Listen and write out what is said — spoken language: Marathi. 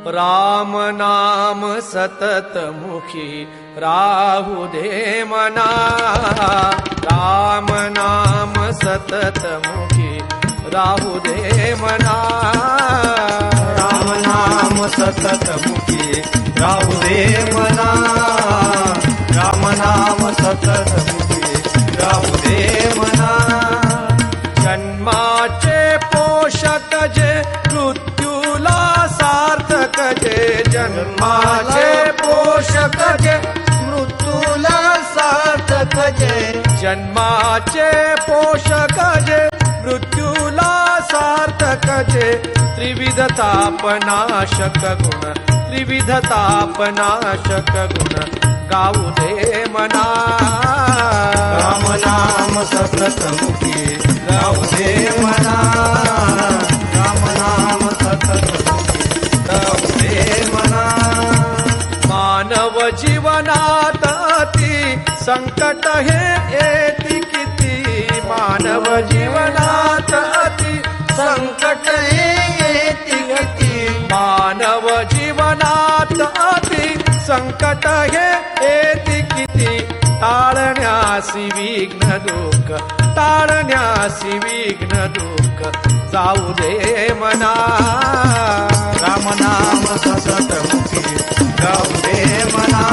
राम नाम सतत मुखी राहू दे मना, राम नाम सतत मुखी राहू दे मना, राम नाम सतत मुखी राहू दे मना, राम नाम सतत मुखी राहू दे मना. जन्माचे पोषक जे मृत्यूला सार्थक जे, जन्माचे पोषक जे मृत्यूला सार्थक जे, जन्माचे पोषक जे मृत्यूला सार्थक जे, त्रिविध तापनाशक गुण, त्रिविध तापनाशक गुण गाऊ दे मना. राम नाम सतत मुखी राहू दे मना, राम नाम सतत मुखी राहू दे मना. मानव जीवनात अति संकट हे येती किती, मानव जीवनात अति संकट येती किती, मानव जीवनात अति संकट हे येती किती, टाळण्यासी विघ्न दुःख, टाळण्यासी विघ्न दुःख जाऊ दे मना. राम नाम सतत मुखी राहू दे मना,